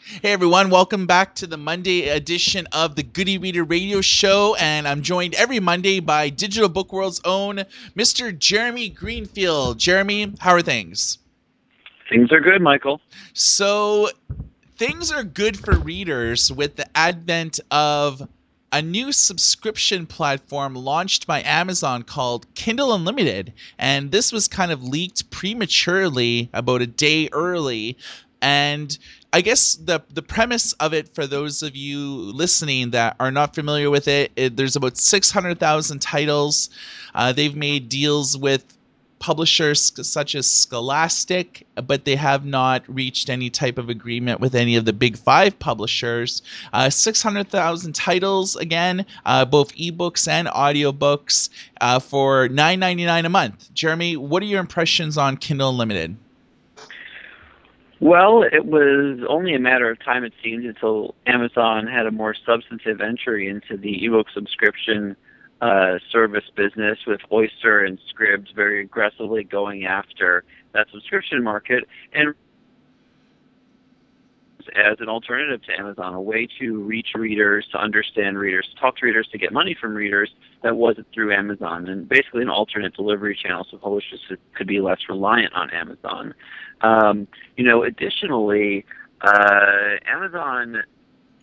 Hey everyone, welcome back to the Monday edition of the Goody Reader Radio Show, and I'm joined every Monday by Digital Book World's own Mr. Jeremy Greenfield. Jeremy, how are things? Things are good, Michael. So, things are good for readers with the advent of a new subscription platform launched by Amazon called Kindle Unlimited. And this was kind of leaked prematurely, about a day early. And I guess the premise of it, for those of you listening that are not familiar with there's about 600,000 titles. They've made deals with publishers such as Scholastic, but they have not reached any type of agreement with any of the big five publishers. 600,000 titles, again, both ebooks and audiobooks, for $9.99 a month. Jeremy, what are your impressions on Kindle Unlimited? Well, it was only a matter of time, it seemed, until Amazon had a more substantive entry into the ebook subscription service business, with Oyster and Scribd very aggressively going after that subscription market, and as an alternative to Amazon, a way to reach readers, to understand readers, to talk to readers, to get money from readers that wasn't through Amazon, and basically an alternate delivery channel so publishers could be less reliant on Amazon. Additionally, Amazon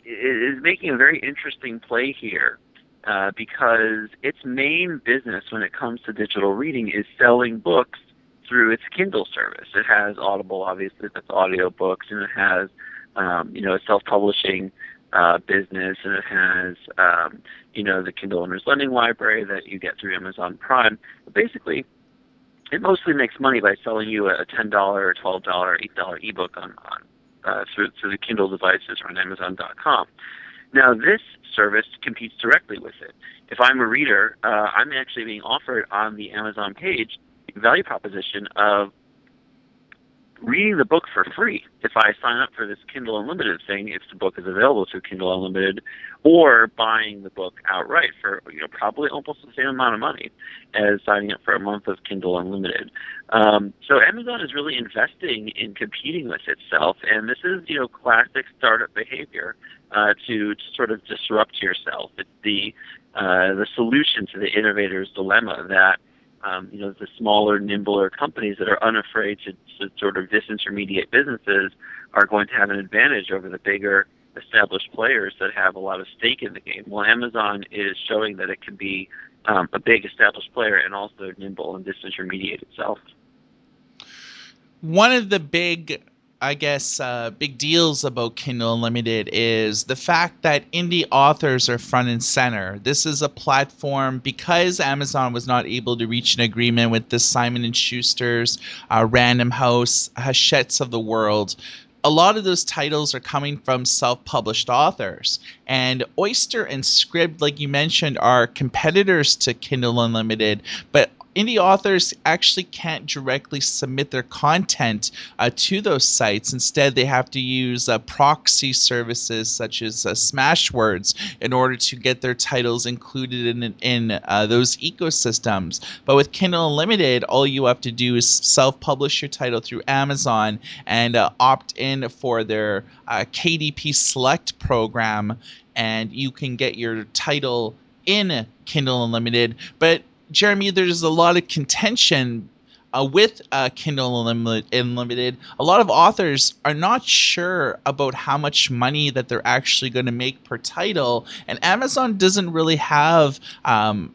is making a very interesting play here, because its main business when it comes to digital reading is selling books through its Kindle service. It has Audible, obviously, that's audiobooks, and it has a self-publishing business, and it has the Kindle Owners Lending Library that you get through Amazon Prime. But basically, it mostly makes money by selling you a $10 or $12, $8 ebook on through the Kindle devices or on Amazon.com. Now, this service competes directly with it. If I'm a reader, I'm actually being offered on the Amazon page the value proposition of reading the book for free if I sign up for this Kindle Unlimited thing, if the book is available through Kindle Unlimited, or buying the book outright for probably almost the same amount of money as signing up for a month of Kindle Unlimited. So Amazon is really investing in competing with itself, and this is classic startup behavior, to sort of disrupt yourself. It's the solution to the innovator's dilemma that the smaller, nimbler companies that are unafraid to sort of disintermediate businesses are going to have an advantage over the bigger, established players that have a lot of stake in the game. Well, Amazon is showing that it can be a big, established player and also nimble and disintermediate itself. One of the big, big deals about Kindle Unlimited is the fact that indie authors are front and center. This is a platform, because Amazon was not able to reach an agreement with the Simon & Schuster's, Random House, Hachette's of the world. A lot of those titles are coming from self-published authors. And Oyster and Scribd, like you mentioned, are competitors to Kindle Unlimited, but indie authors actually can't directly submit their content to those sites. Instead, they have to use proxy services such as Smashwords in order to get their titles included in those ecosystems. But with Kindle Unlimited, all you have to do is self-publish your title through Amazon and opt in for their KDP Select program, and you can get your title in Kindle Unlimited. But Jeremy, there's a lot of contention with Kindle Unlimited. A lot of authors are not sure about how much money that they're actually going to make per title, and Amazon doesn't really have a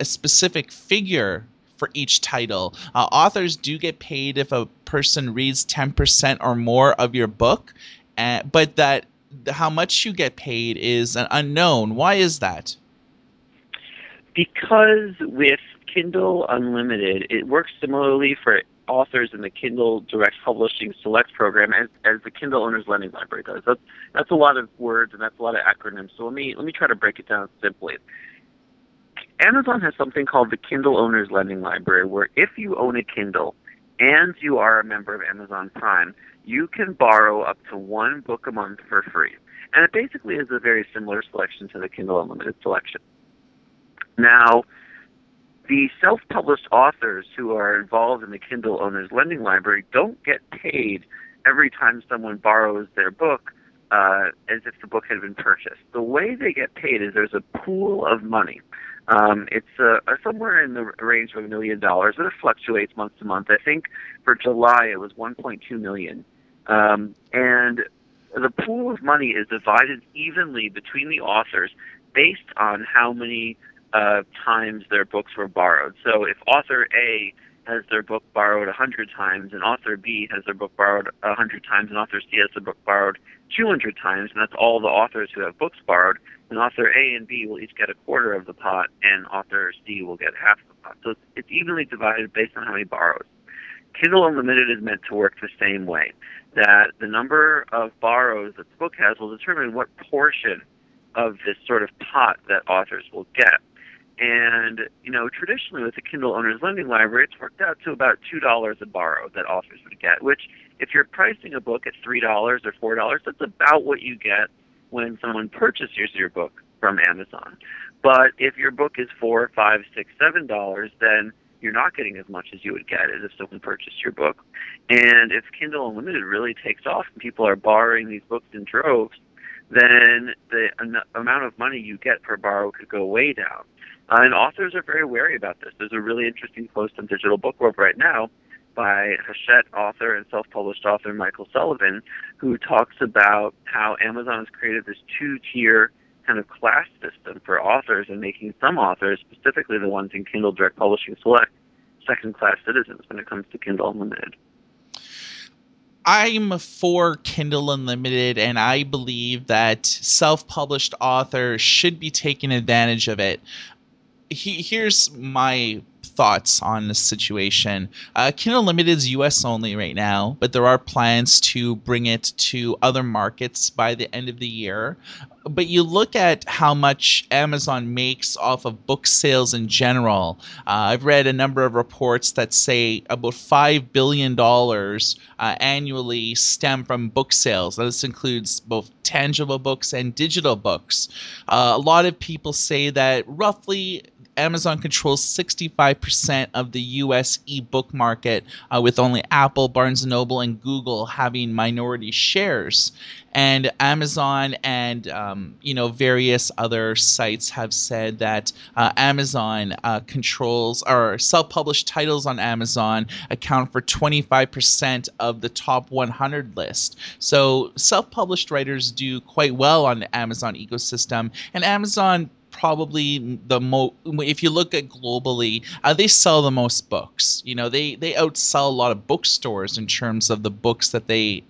specific figure for each title. Authors do get paid if a person reads 10% or more of your book, but that how much you get paid is an unknown. Why is that? Because with Kindle Unlimited, it works similarly for authors in the Kindle Direct Publishing Select program as the Kindle Owners Lending Library does. That's a lot of words and that's a lot of acronyms. So let me try to break it down simply. Amazon has something called the Kindle Owners Lending Library, where if you own a Kindle and you are a member of Amazon Prime, you can borrow up to one book a month for free. And it basically is a very similar selection to the Kindle Unlimited selection. Now, the self-published authors who are involved in the Kindle Owners Lending Library don't get paid every time someone borrows their book as if the book had been purchased. The way they get paid is there's a pool of money. It's somewhere in the range of $1 million, but it fluctuates month to month. I think for July it was $1.2 million. And the pool of money is divided evenly between the authors based on how many times their books were borrowed. So if author A has their book borrowed 100 times, and author B has their book borrowed 100 times, and author C has their book borrowed 200 times, and that's all the authors who have books borrowed, then author A and B will each get a quarter of the pot, and author C will get half the pot. So it's evenly divided based on how many borrows. Kindle Unlimited is meant to work the same way, that the number of borrows that the book has will determine what portion of this sort of pot that authors will get. And, traditionally with the Kindle Owners Lending Library, it's worked out to about $2 a borrow that authors would get, which if you're pricing a book at $3 or $4, that's about what you get when someone purchases your book from Amazon. But if your book is $4, $5, $6, $7, then you're not getting as much as you would get as if someone purchased your book. And if Kindle Unlimited really takes off and people are borrowing these books in droves, then the amount of money you get per borrow could go way down. And authors are very wary about this. There's a really interesting post on Digital Book World right now by Hachette author and self-published author Michael Sullivan, who talks about how Amazon has created this two-tier kind of class system for authors and making some authors, specifically the ones in Kindle Direct Publishing Select, second-class citizens when it comes to Kindle Unlimited. I'm for Kindle Unlimited, and I believe that self-published authors should be taking advantage of it. Here's my thoughts on this situation. Kindle Unlimited is US only right now, but there are plans to bring it to other markets by the end of the year. But you look at how much Amazon makes off of book sales in general. I've read a number of reports that say about $5 billion annually stem from book sales. This includes both tangible books and digital books. A lot of people say that roughly Amazon controls 65% of the U.S. ebook market, with only Apple, Barnes & Noble, and Google having minority shares. And Amazon and various other sites have said that Amazon controls, or self-published titles on Amazon account for 25% of the top 100 list. So self-published writers do quite well on the Amazon ecosystem, and Amazon probably if you look at globally, they sell the most books. They outsell a lot of bookstores in terms of the books that they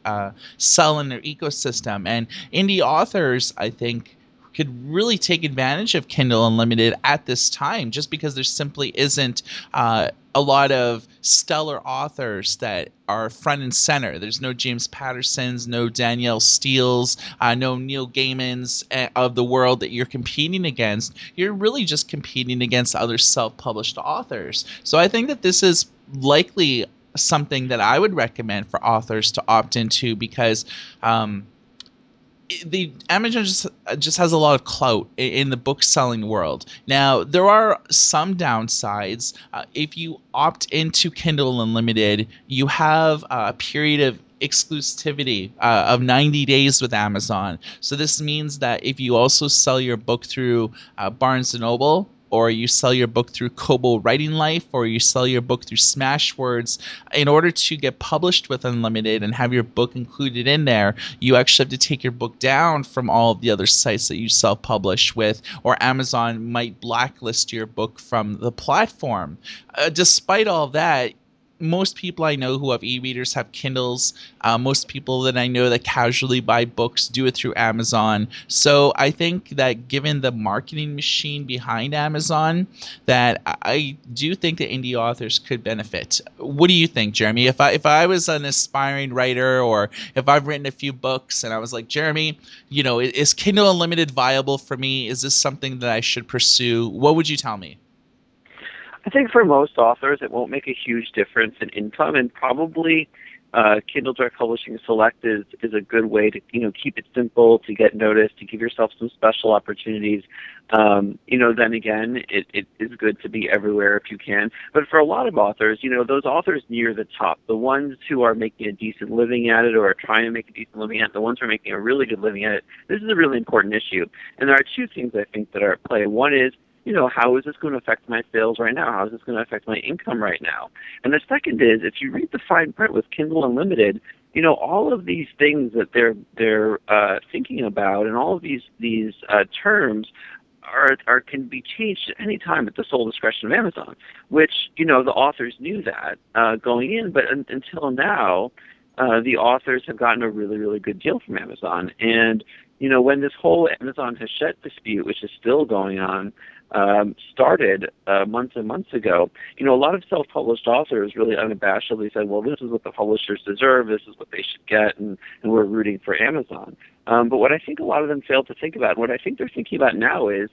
sell in their ecosystem. And indie authors, I think, could really take advantage of Kindle Unlimited at this time, just because there simply isn't a lot of stellar authors that are front and center. There's no James Pattersons, no Danielle Steeles, no Neil Gaimans of the world that you're competing against. You're really just competing against other self-published authors. So I think that this is likely something that I would recommend for authors to opt into, because the Amazon just has a lot of clout in the book selling world. Now, there are some downsides. If you opt into Kindle Unlimited, you have a period of exclusivity of 90 days with Amazon. So this means that if you also sell your book through Barnes & Noble, or you sell your book through Kobo Writing Life, or you sell your book through Smashwords, in order to get published with Unlimited and have your book included in there, you actually have to take your book down from all of the other sites that you self-publish with, or Amazon might blacklist your book from the platform. Despite all that, most people I know who have e-readers have Kindles. Most people that I know that casually buy books do it through Amazon. So I think that given the marketing machine behind Amazon, that I do think that indie authors could benefit. What do you think, Jeremy? If I was an aspiring writer, or if I've written a few books and I was like, Jeremy, is Kindle Unlimited viable for me? Is this something that I should pursue? What would you tell me? I think for most authors, it won't make a huge difference in income, and probably Kindle Direct Publishing Select is a good way to keep it simple, to get noticed, to give yourself some special opportunities. Then again, it is good to be everywhere if you can. But for a lot of authors, those authors near the top, the ones who are making a decent living at it or are trying to make a decent living at it, the ones who are making a really good living at it, this is a really important issue. And there are two things I think that are at play. One is, how is this going to affect my sales right now? How is this going to affect my income right now? And the second is, if you read the fine print with Kindle Unlimited, all of these things that they're thinking about, and all of these terms are can be changed at any time at the sole discretion of Amazon. Which the authors knew that going in, but until now, the authors have gotten a really, really good deal from Amazon. And when this whole Amazon Hachette dispute, which is still going on, started months and months ago, a lot of self-published authors really unabashedly said, well, this is what the publishers deserve, this is what they should get, and we're rooting for Amazon. But what I think a lot of them failed to think about, and what I think they're thinking about now is,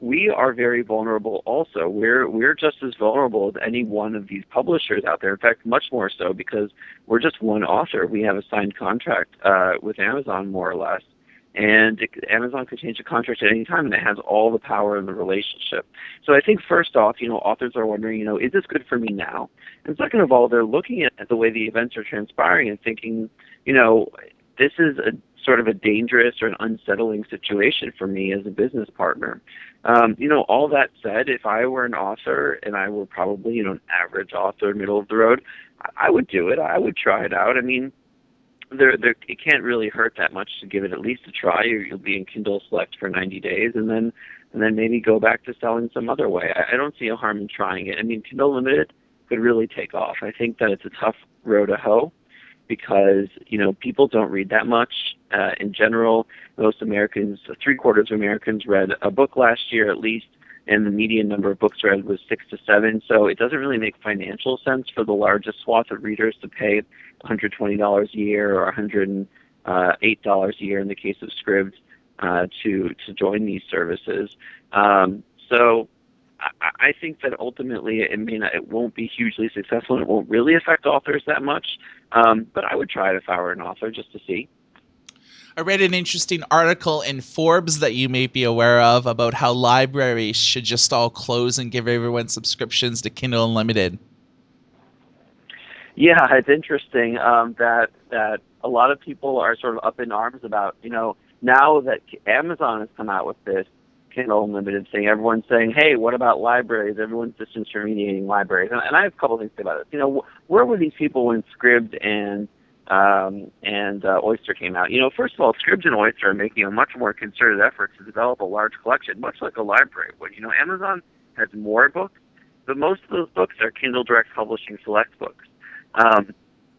we are very vulnerable also. We're just as vulnerable as any one of these publishers out there. In fact, much more so, because we're just one author. We have a signed contract with Amazon, more or less. And Amazon could change the contract at any time, and it has all the power in the relationship. So I think first off, authors are wondering, is this good for me now? And second of all, they're looking at the way the events are transpiring and thinking, this is a sort of a dangerous or an unsettling situation for me as a business partner. All that said, if I were an author and I were probably, an average author, middle of the road, I would do it. I would try it out. I mean, it can't really hurt that much to give it at least a try. You'll be in Kindle Select for 90 days, and then maybe go back to selling some other way. I don't see a harm in trying it. I mean, Kindle Limited could really take off. I think that it's a tough row to hoe because people don't read that much in general. Most Americans, 3/4 of Americans, read a book last year at least, and the median number of books read was 6 to 7. So it doesn't really make financial sense for the largest swath of readers to pay $120 a year or $108 a year in the case of Scribd to join these services. So I think that ultimately it won't be hugely successful, and it won't really affect authors that much. But I would try it if I were an author, just to see. I read an interesting article in Forbes that you may be aware of about how libraries should just all close and give everyone subscriptions to Kindle Unlimited. Yeah, it's interesting that a lot of people are sort of up in arms about, now that Amazon has come out with this Kindle Unlimited thing, everyone's saying, hey, what about libraries? Everyone's disintermediating libraries. And I have a couple things to say about it. Where were these people when Scribd and Oyster came out? First of all, Scribd and Oyster are making a much more concerted effort to develop a large collection, much like a library would. Amazon has more books, but most of those books are Kindle Direct Publishing Select books.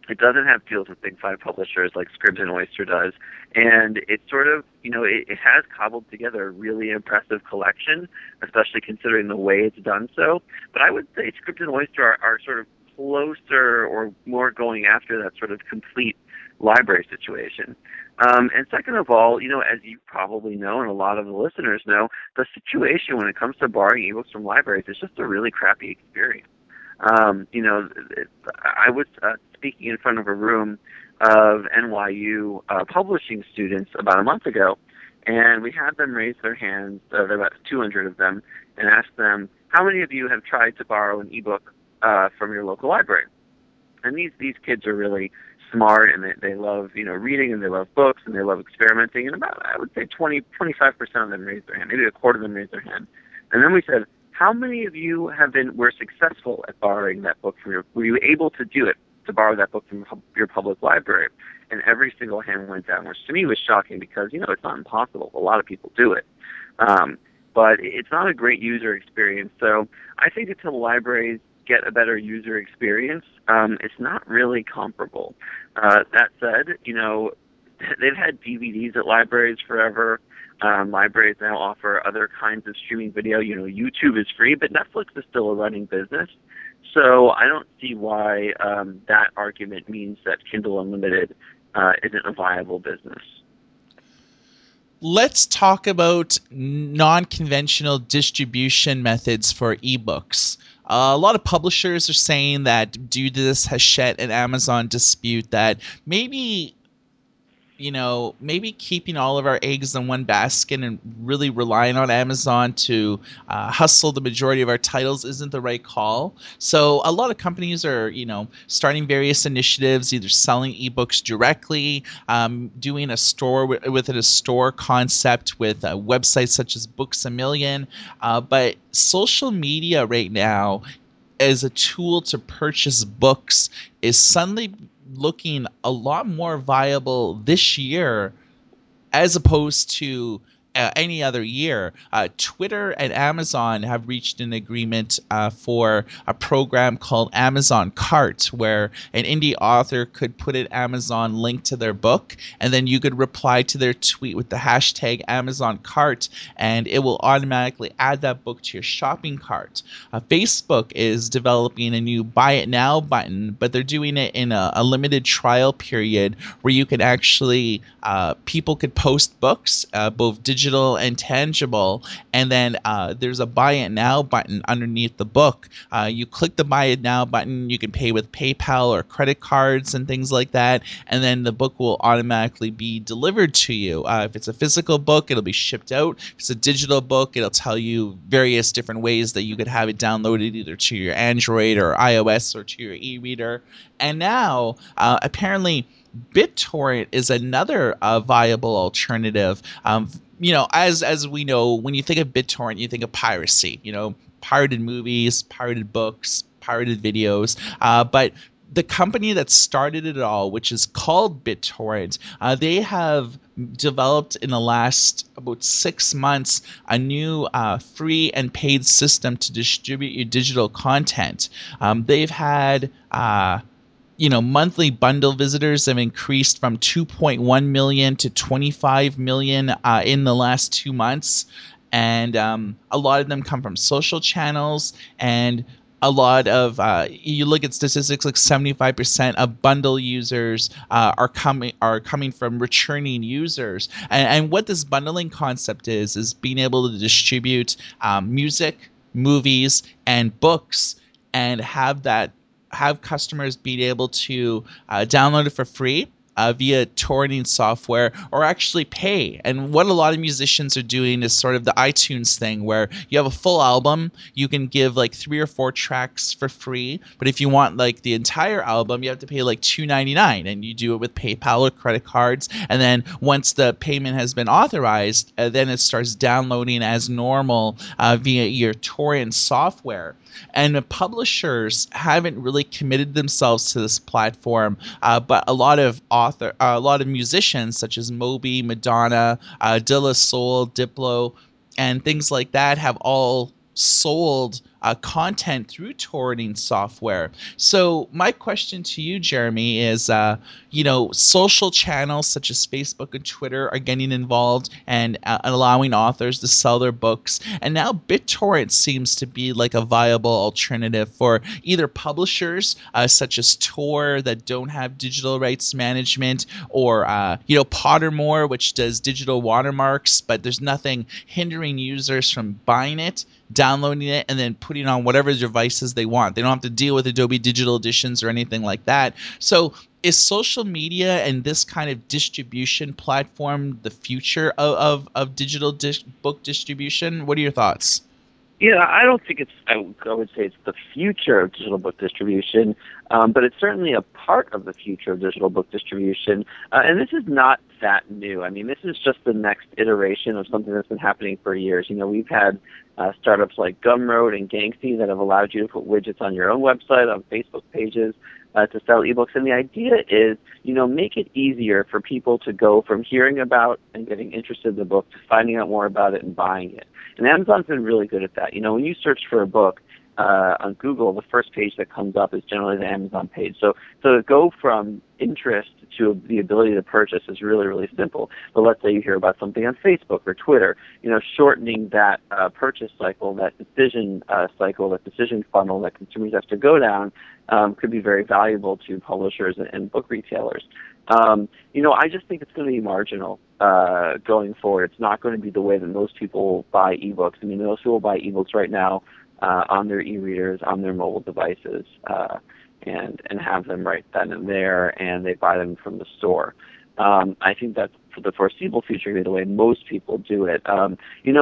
It doesn't have deals with big five publishers like Scribd and Oyster does, and it's sort of, it has cobbled together a really impressive collection, especially considering the way it's done so. But I would say Scribd and Oyster are sort of closer or more going after that sort of complete library situation. And second of all, as you probably know, and a lot of the listeners know, the situation when it comes to borrowing ebooks from libraries is just a really crappy experience. I was speaking in front of a room of NYU publishing students about a month ago, and we had them raise their hands, there were about 200 of them, and asked them, how many of you have tried to borrow an ebook from your local library? And these kids are really smart, and they love reading, and they love books, and they love experimenting, and about, I would say 25% of them raised their hand, maybe a quarter of them raised their hand. And then we said, how many of you were successful at borrowing that book were you able to do it, to borrow that book from your public library? And every single hand went down, which to me was shocking because, it's not impossible. A lot of people do it. But it's not a great user experience. So I think until libraries get a better user experience, it's not really comparable. That said, they've had DVDs at libraries forever. Libraries now offer other kinds of streaming video. YouTube is free, but Netflix is still a running business. So I don't see why that argument means that Kindle Unlimited isn't a viable business. Let's talk about non-conventional distribution methods for ebooks. A lot of publishers are saying that due to this Hachette and Amazon dispute, that maybe maybe keeping all of our eggs in one basket and really relying on Amazon to hustle the majority of our titles isn't the right call. So a lot of companies are, starting various initiatives, either selling ebooks directly, doing a store within a store concept with websites such as Books a Million. But social media right now as a tool to purchase books is suddenly looking a lot more viable this year as opposed to any other year. Twitter and Amazon have reached an agreement for a program called Amazon Cart, where an indie author could put an Amazon link to their book, and then you could reply to their tweet with the hashtag Amazon Cart, and it will automatically add that book to your shopping cart. Facebook is developing a new Buy It Now button, but they're doing it in a limited trial period where you can actually, people could post books, both digital and tangible, and then there's a Buy It Now button underneath the book. You click the Buy It Now button, you can pay with PayPal or credit cards and things like that, and then the book will automatically be delivered to you. If it's a physical book, it'll be shipped out. If it's a digital book, it'll tell you various different ways that you could have it downloaded either to your Android or iOS or to your e-reader. And now, apparently, BitTorrent is another viable alternative. As we know, when you think of BitTorrent, you think of piracy. Pirated movies, pirated books, pirated videos. But the company that started it all, which is called BitTorrent, they have developed in the last about 6 months a new free and paid system to distribute your digital content. They've had monthly bundle visitors have increased from 2.1 million to 25 million in the last 2 months. And a lot of them come from social channels, and a lot of you look at statistics like 75% of bundle users are coming from returning users. And what this bundling concept is being able to distribute music, movies, and books, and have customers be able to download it for free via torrenting software, or actually pay. And what a lot of musicians are doing is sort of the iTunes thing, where you have a full album, you can give like 3 or 4 tracks for free, but if you want like the entire album, you have to pay like $2.99, and you do it with PayPal or credit cards. And then once the payment has been authorized, then it starts downloading as normal via your torrent software. And the publishers haven't really committed themselves to this platform, but a lot of musicians such as Moby, Madonna, De La Soul, Diplo, and things like that have all sold content through torrenting software. So my question to you, Jeremy, is, social channels such as Facebook and Twitter are getting involved and allowing authors to sell their books. And now BitTorrent seems to be like a viable alternative for either publishers such as Tor that don't have digital rights management, or, Pottermore, which does digital watermarks, but there's nothing hindering users from buying it, downloading it, and then putting it on whatever devices they want. They don't have to deal with Adobe Digital Editions or anything like that. So is social media and this kind of distribution platform the future of digital book distribution? What are your thoughts? Yeah, I don't think I would say it's the future of digital book distribution, but it's certainly a part of the future of digital book distribution. And this is not that new. I mean, this is just the next iteration of something that's been happening for years. We've had startups like Gumroad and Gangsty that have allowed you to put widgets on your own website, on Facebook pages, to sell ebooks. And the idea is, make it easier for people to go from hearing about and getting interested in the book to finding out more about it and buying it. And Amazon's been really good at that. When you search for a book on Google, the first page that comes up is generally the Amazon page. So to go from interest to the ability to purchase is really, really simple. But let's say you hear about something on Facebook or Twitter, shortening that purchase cycle, that decision cycle, that decision funnel that consumers have to go down could be very valuable to publishers and book retailers. I just think it's going to be marginal going forward. It's not going to be the way that most people buy ebooks. I mean, most people buy ebooks right now on their e-readers, on their mobile devices, and have them right then and there, and they buy them from the store. I think that's for the foreseeable future going to be the way most people do it.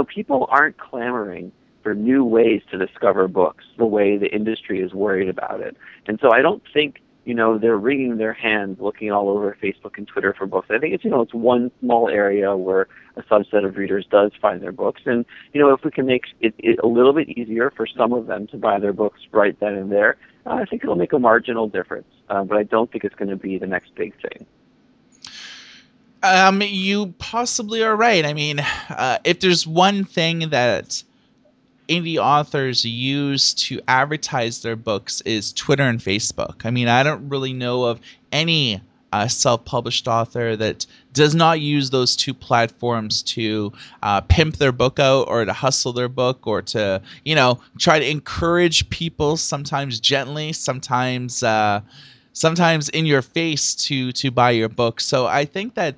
People aren't clamoring for new ways to discover books the way the industry is worried about it. And so I don't think, they're wringing their hands looking all over Facebook and Twitter for books. I think it's one small area where a subset of readers does find their books. And, if we can make it a little bit easier for some of them to buy their books right then and there, I think it'll make a marginal difference. But I don't think it's going to be the next big thing. You possibly are right. I mean, if there's one thing that indie authors use to advertise their books is Twitter and Facebook. I mean, I don't really know of any self-published author that does not use those two platforms to pimp their book out or to hustle their book or to, try to encourage people, sometimes gently, sometimes in your face to buy your book. So I think that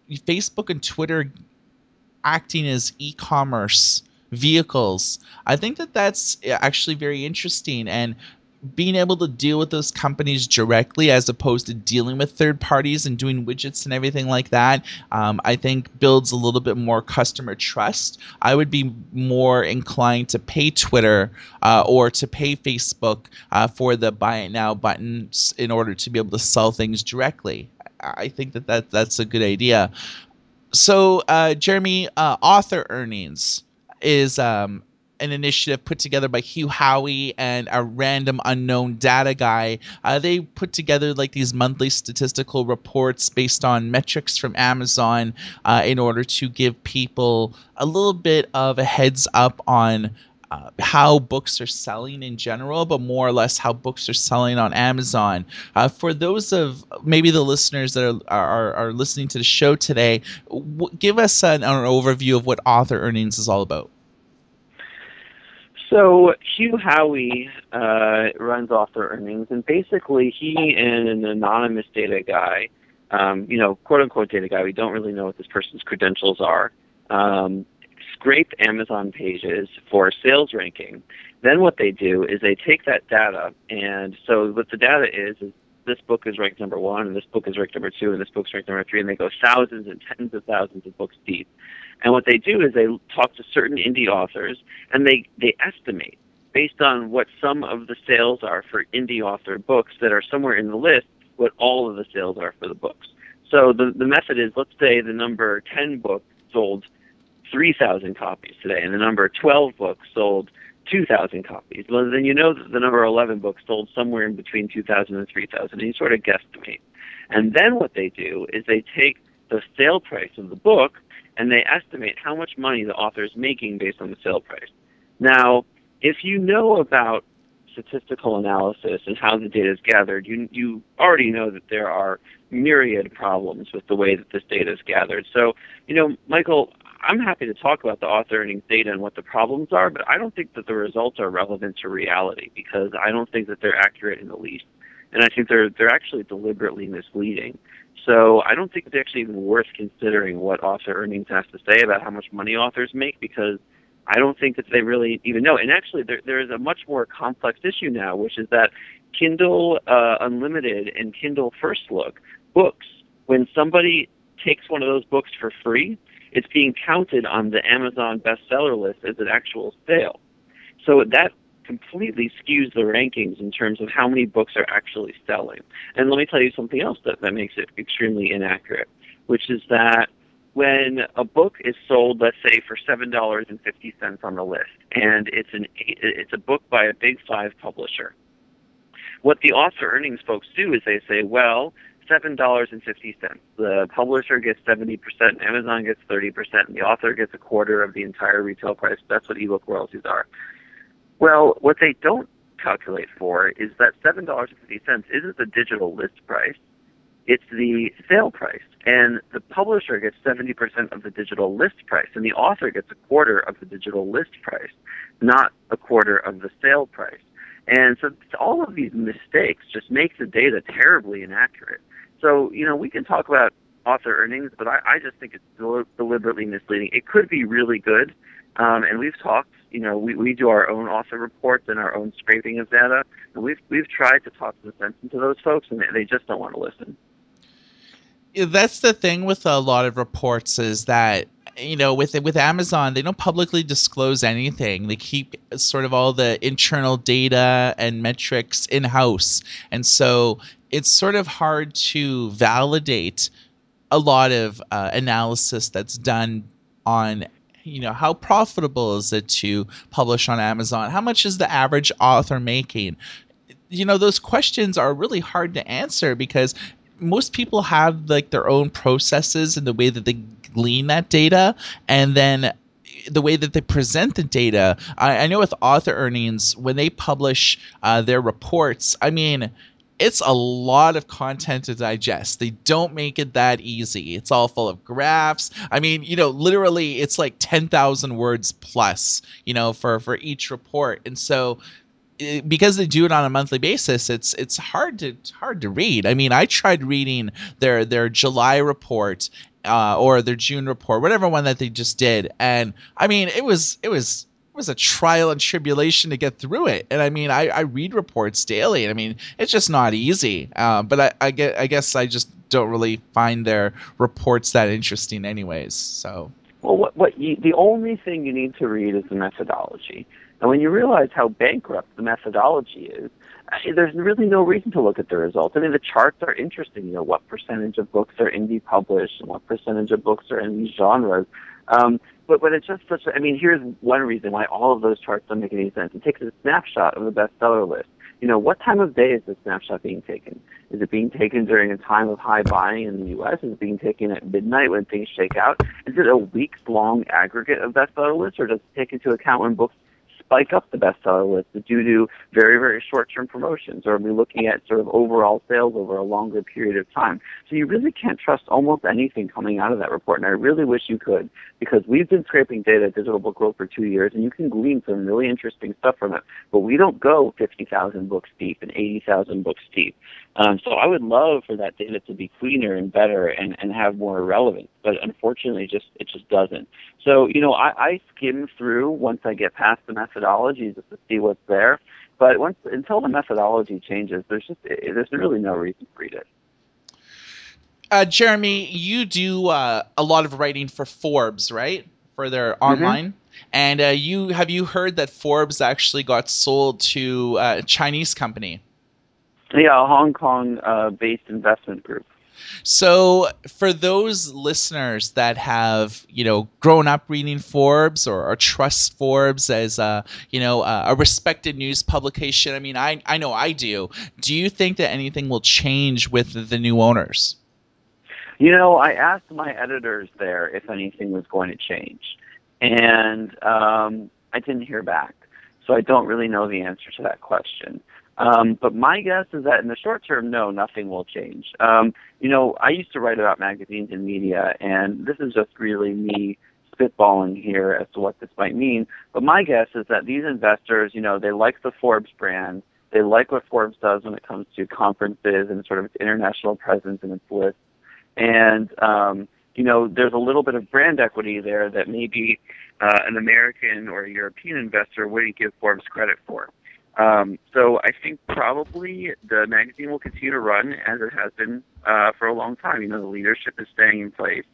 Facebook and Twitter acting as e-commerce vehicles, I think that that's actually very interesting, and being able to deal with those companies directly as opposed to dealing with third parties and doing widgets and everything like that, I think builds a little bit more customer trust. I would be more inclined to pay Twitter or to pay Facebook for the buy it now buttons in order to be able to sell things directly. I think that's a good idea. So, Jeremy, author earnings is an initiative put together by Hugh Howey and a random unknown data guy. They put together like these monthly statistical reports based on metrics from Amazon in order to give people a little bit of a heads up on how books are selling in general, but more or less how books are selling on Amazon. For those of maybe the listeners that are listening to the show today, give us an overview of what author earnings is all about. So Hugh Howey runs author earnings, and basically he and an anonymous data guy, quote unquote data guy, we don't really know what this person's credentials are, scrape Amazon pages for sales ranking. Then what they do is they take that data, and so what the data is this book is ranked number 1, and this book is ranked number 2, and this book's ranked number 3, and they go thousands and tens of thousands of books deep. And what they do is they talk to certain indie authors, and they estimate, based on what some of the sales are for indie author books that are somewhere in the list, what all of the sales are for the books. So the method is, let's say the number 10 book sold 3,000 copies today, and the number 12 book sold 2,000 copies. Well, then you know that the number 11 book sold somewhere in between 2,000 and 3,000, and you sort of guesstimate. And then what they do is they take the sale price of the book, and they estimate how much money the author is making based on the sale price. Now, if you know about statistical analysis and how the data is gathered, you already know that there are myriad problems with the way that this data is gathered. So, Michael, I'm happy to talk about the author earnings data and what the problems are, but I don't think that the results are relevant to reality because I don't think that they're accurate in the least. And I think they're actually deliberately misleading. So I don't think it's actually even worth considering what author earnings has to say about how much money authors make because I don't think that they really even know. And actually there is a much more complex issue now, which is that Kindle Unlimited and Kindle First Look books, when somebody takes one of those books for free, it's being counted on the Amazon bestseller list as an actual sale. So that completely skews the rankings in terms of how many books are actually selling. And let me tell you something else that makes it extremely inaccurate, which is that when a book is sold, let's say, for $7.50 on the list, and it's a book by a Big Five publisher, what the author earnings folks do is they say, well, $7.50. The publisher gets 70%, Amazon gets 30%, and the author gets a quarter of the entire retail price. That's what ebook royalties are. Well, what they don't calculate for is that $7.50 isn't the digital list price. It's the sale price. And the publisher gets 70% of the digital list price, and the author gets a quarter of the digital list price, not a quarter of the sale price. And so all of these mistakes just make the data terribly inaccurate. So, we can talk about author earnings, but I just think it's deliberately misleading. It could be really good, And we've talked, we do our own author reports and our own scraping of data, and we've tried to talk some sense into those folks, and they just don't want to listen. That's the thing with a lot of reports is that with Amazon, they don't publicly disclose anything. They keep sort of all the internal data and metrics in house, and so it's sort of hard to validate a lot of analysis that's done on how profitable is it to publish on Amazon, how much is the average author making. Those questions are really hard to answer because most people have like their own processes and the way that they glean that data, and then the way that they present the data. I know with author earnings, when they publish their reports, I mean, it's a lot of content to digest. They don't make it that easy. It's all full of graphs. I mean, literally it's like 10,000 words plus, for each report. And so because they do it on a monthly basis, it's hard to read. I mean, I tried reading their July report or their June report, whatever one that they just did, and I mean, it was a trial and tribulation to get through it. And I mean, I read reports daily, and I mean, it's just not easy. But I guess I just don't really find their reports that interesting, anyways. So. Well, the only thing you need to read is the methodology. And when you realize how bankrupt the methodology is, there's really no reason to look at the results. I mean, the charts are interesting. What percentage of books are indie published and what percentage of books are in these genres. But it's just such I mean, here's one reason why all of those charts don't make any sense. It takes a snapshot of the bestseller list. What time of day is the snapshot being taken? Is it being taken during a time of high buying in the U.S.? Is it being taken at midnight when things shake out? Is it a weeks-long aggregate of bestseller lists, or does it take into account when books spike up the bestseller list due to very, very short-term promotions, or are we looking at sort of overall sales over a longer period of time? So you really can't trust almost anything coming out of that report, and I really wish you could, because we've been scraping data at Digital Book World for 2 years, and you can glean some really interesting stuff from it, but we don't go 50,000 books deep and 80,000 books deep. So I would love for that data to be cleaner and better and have more relevance, but unfortunately it just doesn't. So, I skim through once I get past the methodology just to see what's there, but until the methodology changes, there's really no reason to read it. Jeremy, you do a lot of writing for Forbes, right? For their Mm-hmm. online. And have you heard that Forbes actually got sold to a Chinese company? Yeah, a Hong Kong-based investment group. So for those listeners that have, grown up reading Forbes or trust Forbes as a respected news publication, I mean, I know I do. Do you think that anything will change with the new owners? I asked my editors there if anything was going to change, and I didn't hear back. So I don't really know the answer to that question. But my guess is that in the short term, no, nothing will change. I used to write about magazines and media, and this is just really me spitballing here as to what this might mean. But my guess is that these investors, they like the Forbes brand. They like what Forbes does when it comes to conferences and sort of its international presence and its list. And, there's a little bit of brand equity there that maybe an American or a European investor wouldn't give Forbes credit for. So I think probably the magazine will continue to run as it has been for a long time. The leadership is staying in place,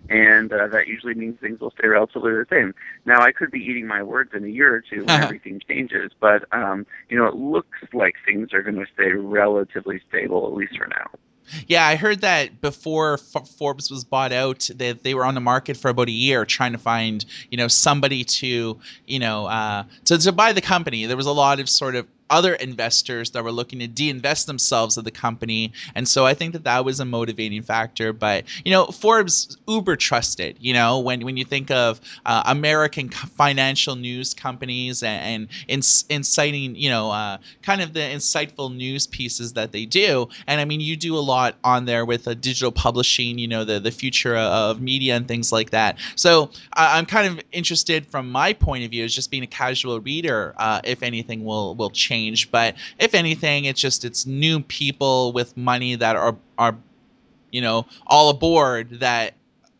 and that usually means things will stay relatively the same. Now, I could be eating my words in a year or two when everything changes, but it looks like things are going to stay relatively stable, at least for now. Yeah, I heard that before Forbes was bought out, they were on the market for about a year trying to find, somebody to, to buy the company. There was a lot of sort of other investors that were looking to de-invest themselves of the company. And so I think that was a motivating factor. But, Forbes uber trusted, when you think of American financial news companies and inciting, kind of the insightful news pieces that they do. And I mean, you do a lot on there with digital publishing, the future of media and things like that. So I'm kind of interested from my point of view as just being a casual reader, if anything will change. But if anything, it's new people with money that are all aboard that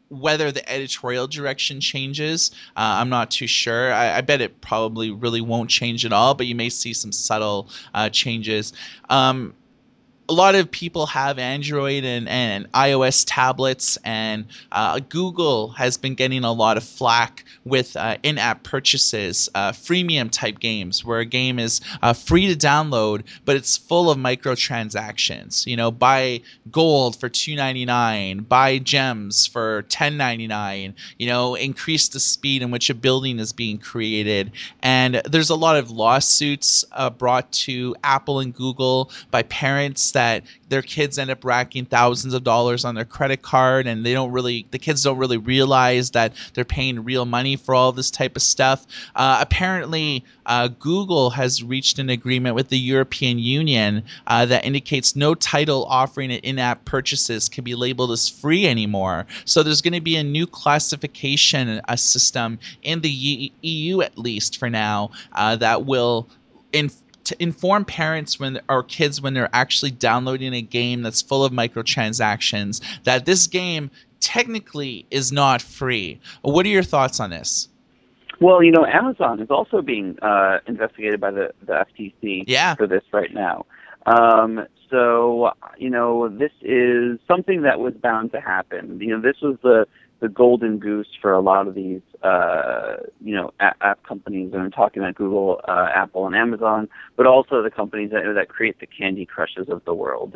whether the editorial direction changes, I'm not too sure. I bet it probably really won't change at all, but you may see some subtle changes. A lot of people have Android and iOS tablets, and Google has been getting a lot of flack with in-app purchases, freemium type games, where a game is free to download, but it's full of microtransactions. You know, buy gold for $2.99, buy gems for $10.99. You know, increase the speed in which a building is being created, and there's a lot of lawsuits brought to Apple and Google by parents that their kids end up racking thousands of dollars on their credit card, and the kids don't really realize that they're paying real money for all this type of stuff. Apparently, Google has reached an agreement with the European Union that indicates no title offering in-app purchases can be labeled as free anymore. So there's going to be a new classification system in the EU, at least for now, that will to inform parents or kids when they're actually downloading a game that's full of microtransactions that this game technically is not free. What are your thoughts on this? Well, Amazon is also being investigated by the FTC Yeah. for this right now. So, this is something that was bound to happen. This was the golden goose for a lot of these, app companies. And I'm talking about Google, Apple, and Amazon, but also the companies that create the Candy Crushes of the world.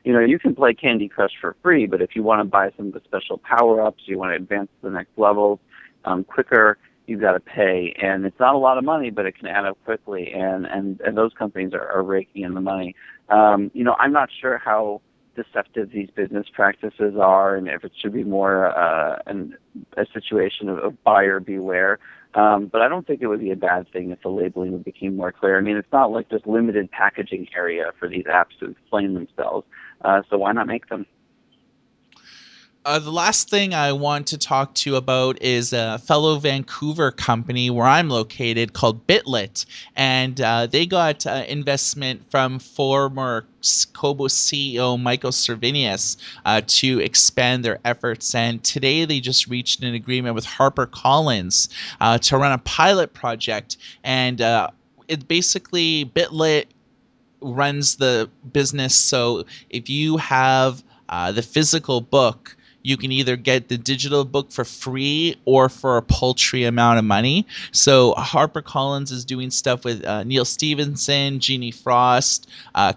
You can play Candy Crush for free, but if you want to buy some of the special power-ups, you want to advance to the next level quicker, you've got to pay. And it's not a lot of money, but it can add up quickly, and those companies are raking in the money. I'm not sure how deceptive these business practices are, and if it should be more a situation of buyer beware. But I don't think it would be a bad thing if the labeling became more clear. I mean, it's not like this limited packaging area for these apps to explain themselves. So why not make them? The last thing I want to talk to you about is a fellow Vancouver company where I'm located called Bitlit, and they got investment from former Kobo CEO Michael Servinius to expand their efforts. And today they just reached an agreement with HarperCollins to run a pilot project. And it basically, Bitlit runs the business. So if you have the physical book, you can either get the digital book for free or for a paltry amount of money. So HarperCollins is doing stuff with Neil Stephenson, Jeannie Frost,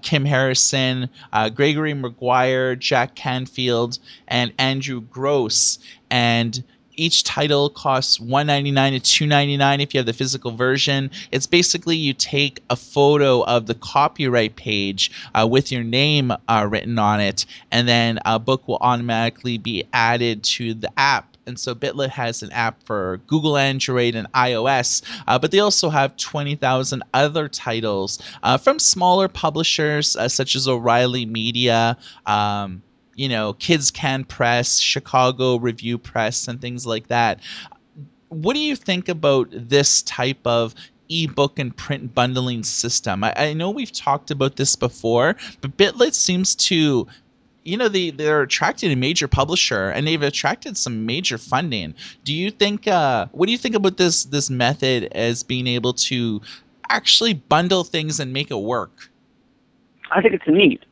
Kim Harrison, Gregory Maguire, Jack Canfield, and Andrew Gross. And each title costs $1.99 to $2.99 if you have the physical version. It's basically you take a photo of the copyright page with your name written on it, and then a book will automatically be added to the app. And so Bitlit has an app for Google Android and iOS, but they also have 20,000 other titles from smaller publishers such as O'Reilly Media, Kids Can Press, Chicago Review Press, and things like that. What do you think about this type of ebook and print bundling system? I know we've talked about this before, but Bitlit seems to, they're attracting a major publisher and they've attracted some major funding. Do you think, what do you think about this method as being able to actually bundle things and make it work? I think it's neat.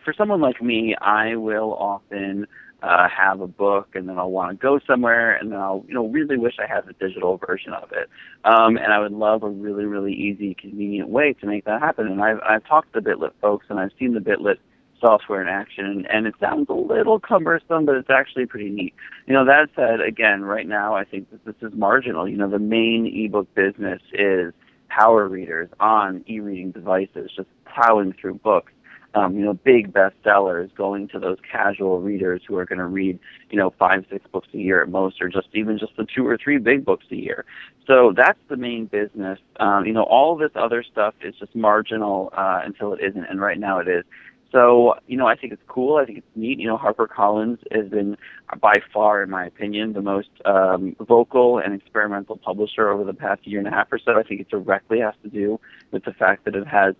For someone like me, I will often have a book, and then I'll want to go somewhere, and then I'll, really wish I had the digital version of it. And I would love a really, really easy, convenient way to make that happen. And I've talked to the Bitlit folks, and I've seen the Bitlit software in action, and it sounds a little cumbersome, but it's actually pretty neat. That said, again, right now, I think that this is marginal. The main ebook business is power readers on e-reading devices, just plowing through books. Big bestsellers going to those casual readers who are going to read, 5, 6 books a year at most, or just the 2 or 3 big books a year. So that's the main business. All this other stuff is just marginal until it isn't, and right now it is. So, I think it's cool. I think it's neat. HarperCollins has been, by far, in my opinion, the most vocal and experimental publisher over the past year and a half or so. I think it directly has to do with the fact that it has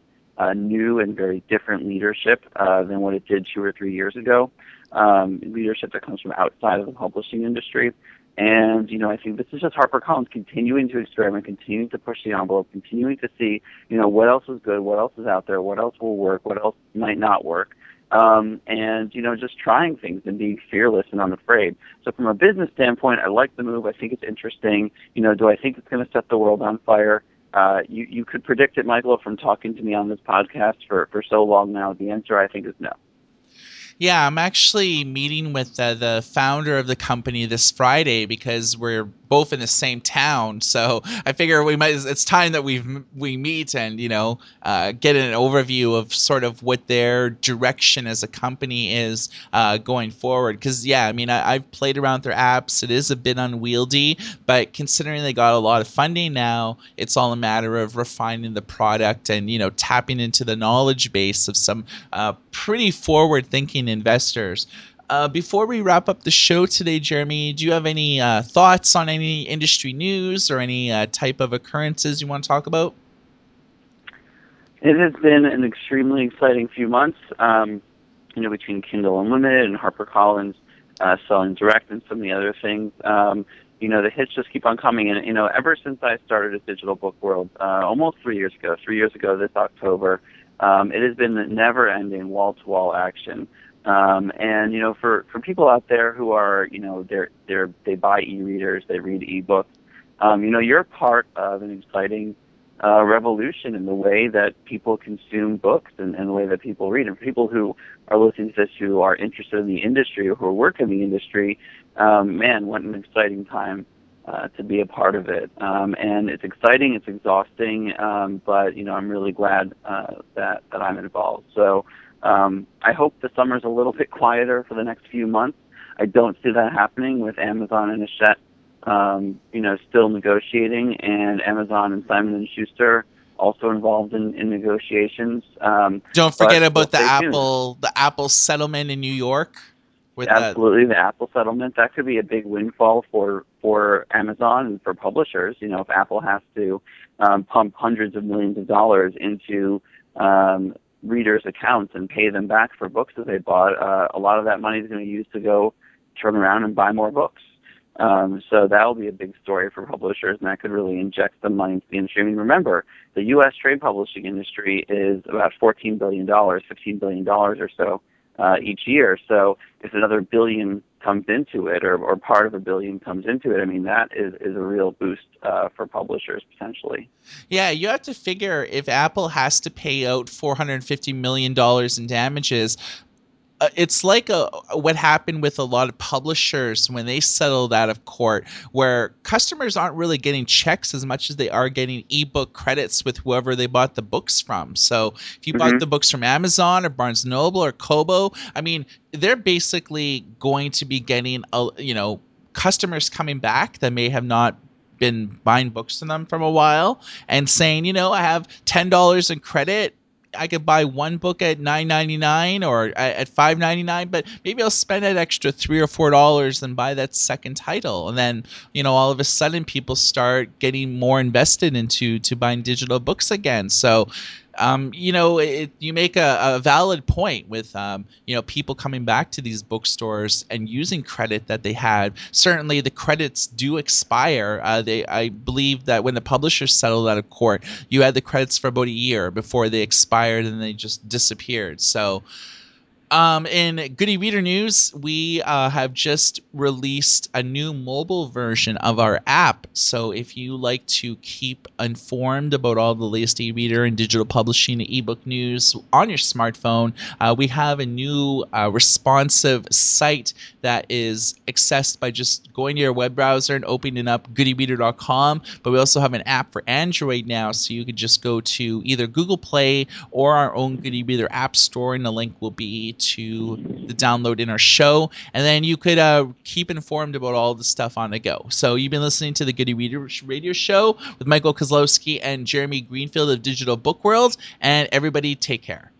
new and very different leadership than what it did 2 or 3 years ago. leadership that comes from outside of the publishing industry. And, I think this is just HarperCollins continuing to experiment, continuing to push the envelope, continuing to see, what else is good, what else is out there, what else will work, what else might not work. And, just trying things and being fearless and unafraid. So from a business standpoint, I like the move. I think it's interesting. Do I think it's going to set the world on fire? You could predict it, Michael, from talking to me on this podcast for so long now. The answer, I think, is no. Yeah, I'm actually meeting with the founder of the company this Friday because we're both in the same town. So I figure it's time that we meet and get an overview of sort of what their direction as a company is going forward. Because I've played around with their apps. It is a bit unwieldy, but considering they got a lot of funding now, it's all a matter of refining the product and tapping into the knowledge base of some pretty forward-thinking investors. Before we wrap up the show today, Jeremy, do you have any thoughts on any industry news or any type of occurrences you want to talk about? It has been an extremely exciting few months, between Kindle Unlimited and HarperCollins selling direct and some of the other things. The hits just keep on coming. And, ever since I started at Digital Book World almost 3 years ago this October, it has been never-ending wall-to-wall action. And for people out there who are they buy e-readers, they read ebooks, you're part of an exciting revolution in the way that people consume books and the way that people read. And for people who are listening to this who are interested in the industry or who work in the industry, man, what an exciting time to be a part of it. And it's exciting, it's exhausting, but I'm really glad that I'm involved. So I hope the summer's a little bit quieter for the next few months. I don't see that happening with Amazon and Hachette, still negotiating, and Amazon and Simon & Schuster also involved in negotiations. Don't forget about the Apple settlement in New York. Absolutely, the Apple settlement, that could be a big windfall for Amazon and for publishers. If Apple has to pump hundreds of millions of dollars into readers' accounts and pay them back for books that they bought, a lot of that money is going to be used to go turn around and buy more books. So that will be a big story for publishers, and that could really inject some money into the industry. I mean, remember, the U.S. trade publishing industry is about $14 billion, $15 billion or so each year. So if another billion comes into it, or part of a billion comes into it, I mean, that is a real boost for publishers potentially. Yeah, you have to figure if Apple has to pay out $450 million in damages, it's like what happened with a lot of publishers when they settled out of court, where customers aren't really getting checks as much as they are getting ebook credits with whoever they bought the books from. So if you bought the books from Amazon or Barnes & Noble or Kobo, I mean, they're basically going to be getting customers coming back that may have not been buying books from them from a while and saying, I have $10 in credit. I could buy one book at $9.99 or at $5.99, but maybe I'll spend that extra $3 or $4 and buy that second title. And then, all of a sudden people start getting more invested into buying digital books again. So, you make a valid point with, people coming back to these bookstores and using credit that they had. Certainly the credits do expire. I believe that when the publishers settled out of court, you had the credits for about a year before they expired and they just disappeared. So, in Goody Reader news, we have just released a new mobile version of our app. So if you like to keep informed about all the latest e-reader and digital publishing and ebook news on your smartphone, we have a new responsive site that is accessed by just going to your web browser and opening up goodyreader.com. But we also have an app for Android now, so you could just go to either Google Play or our own Goody Reader app store, and the link will be to the download in our show, and then you could keep informed about all the stuff on the go. So you've been listening to the Goody Reader Radio Show with Michael Kozlowski and Jeremy Greenfield of Digital Book World, and everybody take care.